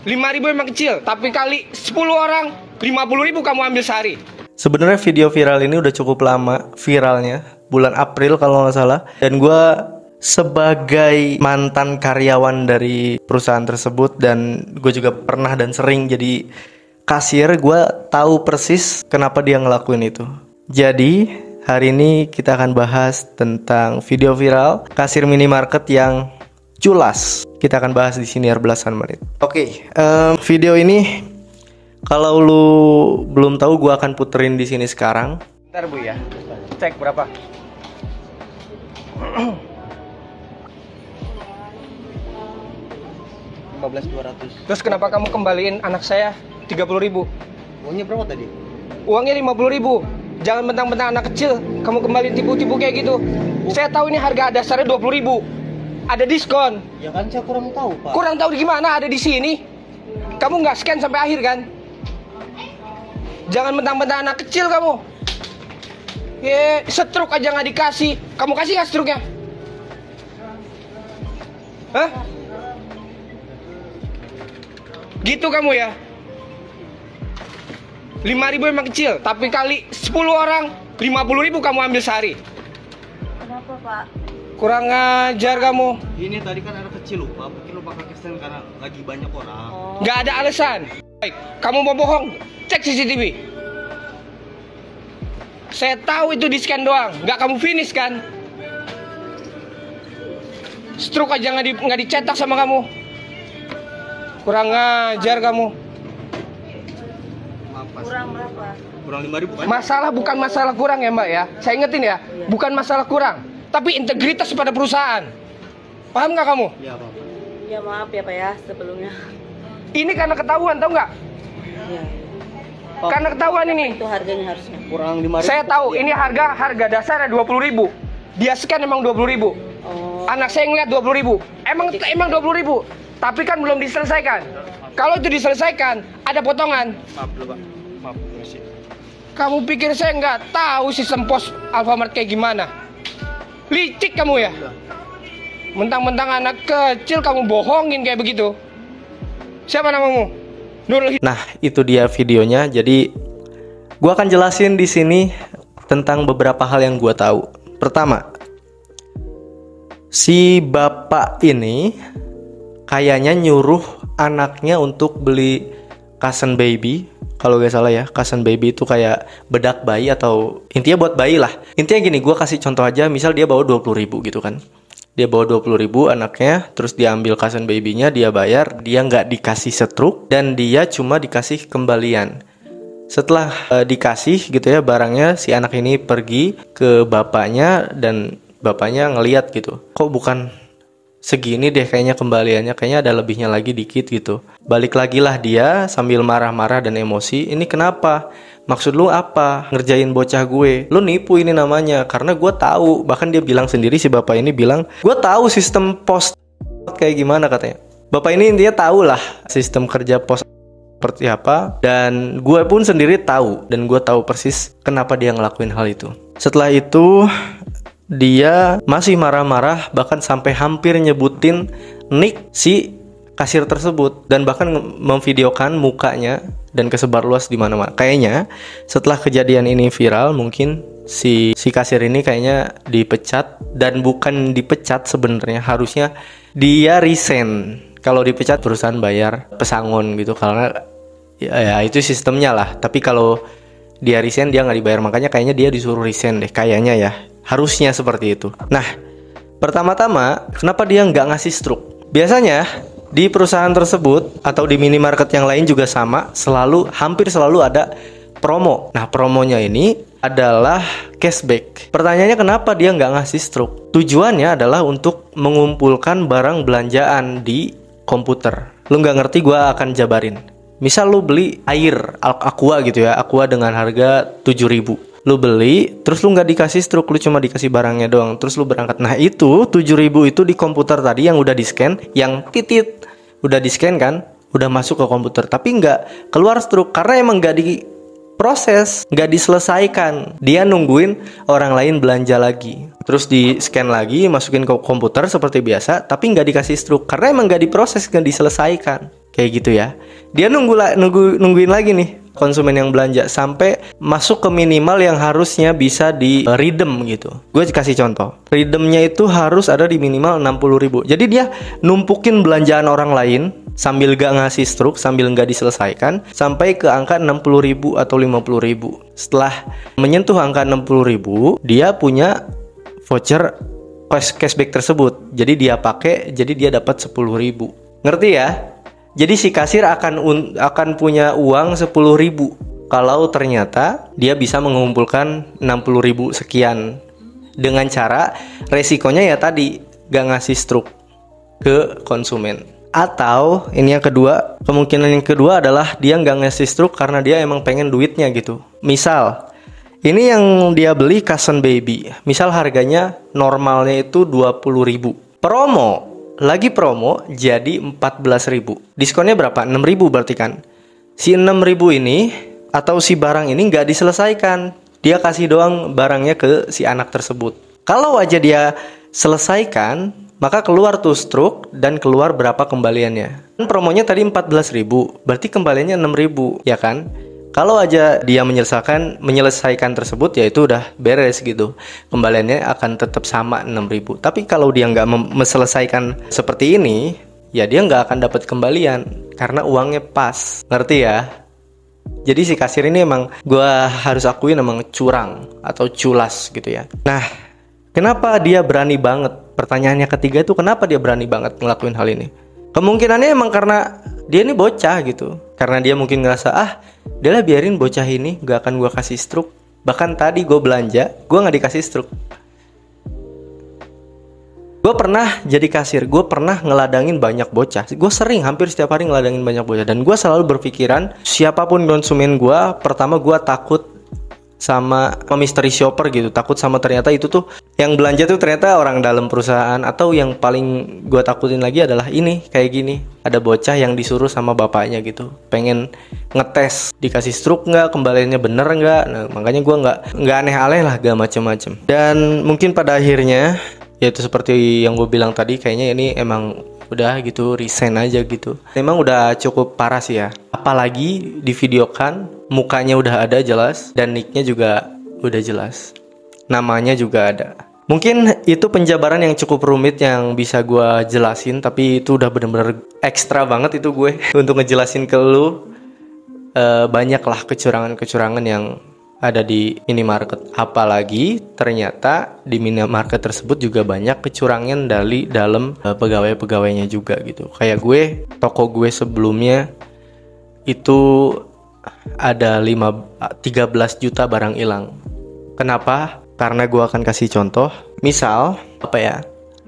5.000 emang kecil, tapi kali 10 orang 50.000 kamu ambil sehari. Sebenarnya video viral ini udah cukup lama viralnya, bulan April kalau nggak salah. Dan gue sebagai mantan karyawan dari perusahaan tersebut, dan gue juga pernah dan sering jadi kasir, gue tahu persis kenapa dia ngelakuin itu. Jadi hari ini kita akan bahas tentang video viral kasir minimarket yang culas. Kita akan bahas di sini belasan menit. Oke, video ini kalau lu belum tahu, gue akan puterin di sini sekarang. Bentar Bu ya, cek berapa? 15.200. Terus kenapa kamu kembaliin anak saya 30.000? Uangnya berapa tadi? Uangnya 50.000. Jangan mentang-mentang anak kecil kamu kembaliin tipu-tipu kayak gitu. Saya tahu ini harga dasarnya 20.000. Ada diskon. Ya kan saya kurang tahu, Pak. Kurang tahu gimana, ada di sini. Kamu nggak scan sampai akhir kan? Jangan mentang-mentang anak kecil kamu. Stroke aja nggak dikasih. Kamu kasih nggak stroke-nya? Hah? Gitu kamu ya? 5.000 emang kecil, tapi kali 10 orang 50.000 kamu ambil sehari. Kenapa, Pak? Kurang ngajar kamu. Ini tadi kan anak kecil lupa, mungkin lupa pakai stand karena lagi banyak orang. Nggak ada alasan. Baik, kamu mau bohong, cek CCTV. Saya tahu itu di scan doang, nggak kamu finish kan? Stroke aja nggak dicetak sama kamu. Kurang ngajar kamu. Kurang berapa? Kurang 5.000 kan? Masalah bukan masalah kurang ya Mbak ya. Saya ingetin ya, bukan masalah kurang, tapi integritas pada perusahaan. Paham nggak kamu? Iya, Pak. Ya maaf ya Pak ya sebelumnya. Ini karena ketahuan, tahu nggak? Ya. Pak, Karena ketahuan ini. Itu harganya harusnya. kurang 5.000. Saya tahu ini harga dasarnya 20.000. Dia scan emang 20.000. Oh. Anak saya ngeliat 20.000. Emang 20.000. Tapi kan belum diselesaikan. Kalau itu diselesaikan, ada potongan. Maaf dulu, Pak. Maaf, masih. Kamu pikir saya nggak tahu sistem pos Alfamart kayak gimana? Licik kamu ya? Mentang-mentang anak kecil kamu bohongin kayak begitu. Siapa namamu? Nurul. Nah, itu dia videonya. Jadi gua akan jelasin di sini tentang beberapa hal yang gua tahu. Pertama, si bapak ini kayaknya nyuruh anaknya untuk beli Cushion Baby. Kalau gak salah ya, Cushion Baby itu kayak bedak bayi atau intinya buat bayi lah. Intinya gini, gua kasih contoh aja. Misal dia bawa 20.000 gitu kan. Dia bawa 20.000 anaknya, terus dia ambil Cushion Baby-nya, dia bayar, dia nggak dikasih setruk, dan dia cuma dikasih kembalian. Setelah dikasih gitu ya barangnya, si anak ini pergi ke bapaknya, dan bapaknya ngeliat gitu, kok bukan segini deh kayaknya kembaliannya, kayaknya ada lebihnya lagi dikit gitu. Balik lagi lah dia sambil marah-marah dan emosi, ini kenapa? Maksud lu apa? Ngerjain bocah gue. Lu nipu ini namanya. Karena gue tahu. Bahkan dia bilang sendiri, si bapak ini bilang, gue tahu sistem pos kayak gimana katanya. Bapak ini intinya tahu lah sistem kerja pos seperti apa. Dan gue pun sendiri tahu. Dan gue tahu persis kenapa dia ngelakuin hal itu. Setelah itu dia masih marah-marah. Bahkan sampai hampir nyebutin nick si kasir tersebut, dan bahkan memvideokan mukanya dan kesebar luas di mana-mana. Kayaknya setelah kejadian ini viral, mungkin si kasir ini kayaknya dipecat, dan bukan dipecat sebenarnya, harusnya dia resign. Kalau dipecat perusahaan bayar pesangon gitu, karena ya itu sistemnya lah. Tapi kalau dia resign dia nggak dibayar, makanya kayaknya dia disuruh resign deh, kayaknya ya. Harusnya seperti itu. Nah, pertama-tama kenapa dia nggak ngasih stroke? Biasanya di perusahaan tersebut atau di minimarket yang lain juga sama, hampir selalu ada promo. Nah, promonya ini adalah cashback. Pertanyaannya kenapa dia nggak ngasih stroke? Tujuannya adalah untuk mengumpulkan barang belanjaan di komputer. Lu nggak ngerti, gue akan jabarin. Misal lu beli air Aqua gitu ya, Aqua dengan harga 7.000. Lu beli, terus lu nggak dikasih stroke, lu cuma dikasih barangnya doang, terus lu berangkat. Nah itu 7.000 itu di komputer tadi yang udah di scan, yang titit udah di scan kan, udah masuk ke komputer, tapi nggak keluar stroke karena emang nggak diproses, nggak diselesaikan. Dia nungguin orang lain belanja lagi, terus di scan lagi, masukin ke komputer seperti biasa, tapi nggak dikasih stroke karena emang nggak diproses, nggak diselesaikan. kayak gitu ya. Dia nungguin lagi nih konsumen yang belanja sampai masuk ke minimal yang harusnya bisa di redeem gitu. Gue kasih contoh, redeemnya itu harus ada di minimal 60.000. Jadi dia numpukin belanjaan orang lain sambil gak ngasih struk, sambil gak diselesaikan sampai ke angka 60.000 atau 50.000. Setelah menyentuh angka 60.000, dia punya voucher cashback tersebut. Jadi dia pakai, jadi dia dapat 10.000. Ngerti ya? Jadi si kasir akan punya uang 10.000 kalau ternyata dia bisa mengumpulkan 60.000 sekian dengan cara resikonya ya tadi gak ngasih struk ke konsumen. Atau ini yang kedua, kemungkinan yang kedua adalah dia gak ngasih struk karena dia emang pengen duitnya gitu. Misal ini yang dia beli Cousin Baby, misal harganya normalnya itu 20.000, lagi promo jadi 14.000. Diskonnya berapa? 6.000 berarti kan. Si 6.000 ini atau si barang ini nggak diselesaikan. Dia kasih doang barangnya ke si anak tersebut. Kalau aja dia selesaikan, maka keluar tuh struk dan keluar berapa kembaliannya. Promonya tadi 14.000, berarti kembaliannya 6.000, ya kan? Kalau aja dia menyelesaikan tersebut, ya itu udah beres gitu. Kembaliannya akan tetap sama 6.000. Tapi kalau dia nggak menyelesaikan seperti ini, ya dia nggak akan dapat kembalian karena uangnya pas. Ngerti ya? Jadi si kasir ini emang gue harus akuin emang curang atau culas gitu ya. Nah, kenapa dia berani banget? Pertanyaannya ketiga itu kenapa dia berani banget ngelakuin hal ini? Kemungkinannya emang karena dia ini bocah gitu. Karena dia mungkin ngerasa, dia lah biarin bocah ini gak akan gue kasih struk. Bahkan tadi gue belanja, gue gak dikasih struk. Gue pernah jadi kasir, gue pernah ngeladangin banyak bocah. Gue sering, hampir setiap hari ngeladangin banyak bocah. Dan gue selalu berpikiran, siapapun konsumen gue, pertama gue takut sama mystery shopper gitu. Takut sama ternyata itu tuh yang belanja tuh ternyata orang dalam perusahaan. Atau yang paling gue takutin lagi adalah ini, kayak gini. Ada bocah yang disuruh sama bapaknya gitu, pengen ngetes dikasih struk nggak, kembaliannya bener nggak. Nah, makanya gue nggak aneh-aneh lah, gak macem-macem. Dan mungkin pada akhirnya yaitu seperti yang gue bilang tadi, kayaknya ini emang udah gitu, resign aja gitu. Memang udah cukup parah sih ya. Apalagi di videokan mukanya udah ada jelas dan nicknya juga udah jelas, namanya juga ada. Mungkin itu penjabaran yang cukup rumit yang bisa gue jelasin, tapi itu udah bener-bener ekstra banget itu gue untuk ngejelasin ke lu. Banyaklah kecurangan-kecurangan yang ada di minimarket. Apalagi ternyata di minimarket tersebut juga banyak kecurangan dari dalam pegawai-pegawainya juga gitu. Kayak gue, toko gue sebelumnya itu ada 13 juta barang hilang. Kenapa? Karena gue akan kasih contoh. Misal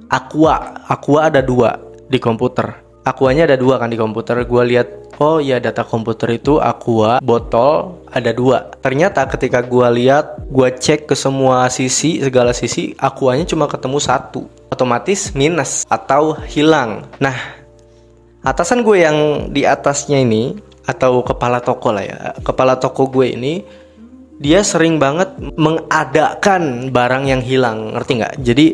Aqua ada 2 di komputer. Aquanya ada 2 kan di komputer. Gue lihat, oh ya data komputer itu Aqua botol ada 2. Ternyata ketika gue lihat, gue cek ke semua sisi, segala sisi, Aquanya cuma ketemu 1. Otomatis minus atau hilang. Nah, atasan gue yang di atasnya ini, atau kepala toko lah ya, kepala toko gue ini, dia sering banget mengadakan barang yang hilang, ngerti nggak? Jadi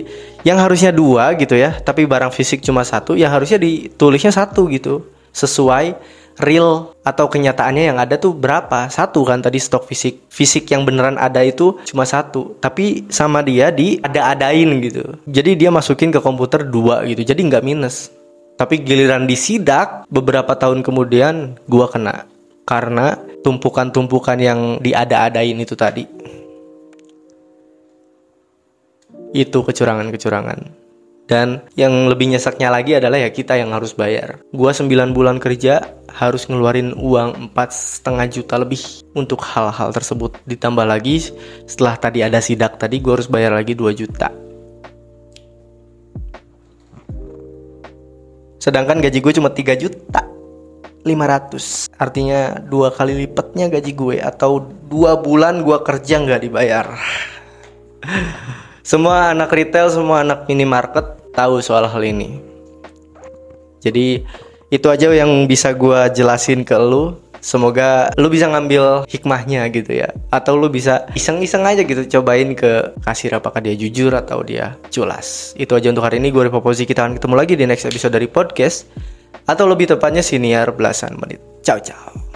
yang harusnya 2 gitu ya, tapi barang fisik cuma 1, yang harusnya ditulisnya 1 gitu, sesuai real atau kenyataannya yang ada tuh berapa? 1 kan tadi stok fisik yang beneran ada itu cuma 1, tapi sama dia diada-adain gitu. Jadi dia masukin ke komputer 2 gitu, jadi nggak minus. Tapi giliran disidak beberapa tahun kemudian gua kena karena tumpukan-tumpukan yang diada-adain itu tadi. Itu kecurangan-kecurangan. Dan yang lebih nyeseknya lagi adalah ya kita yang harus bayar. Gua 9 bulan kerja harus ngeluarin uang 4,5 juta lebih untuk hal-hal tersebut. Ditambah lagi setelah tadi ada sidak tadi, gua harus bayar lagi 2 juta. Sedangkan gaji gue cuma 3 juta 500. Artinya 2 kali lipatnya gaji gue. Atau 2 bulan gue kerja gak dibayar. Semua anak retail, semua anak minimarket tahu soal hal ini. Jadi itu aja yang bisa gue jelasin ke lu. Semoga lu bisa ngambil hikmahnya gitu ya. Atau lu bisa iseng-iseng aja gitu, cobain ke kasir apakah dia jujur atau dia culas. Itu aja untuk hari ini. Gue Repo Pozi. Kita akan ketemu lagi di next episode dari podcast Atau lebih tepatnya siniar belasan menit. Ciao ciao.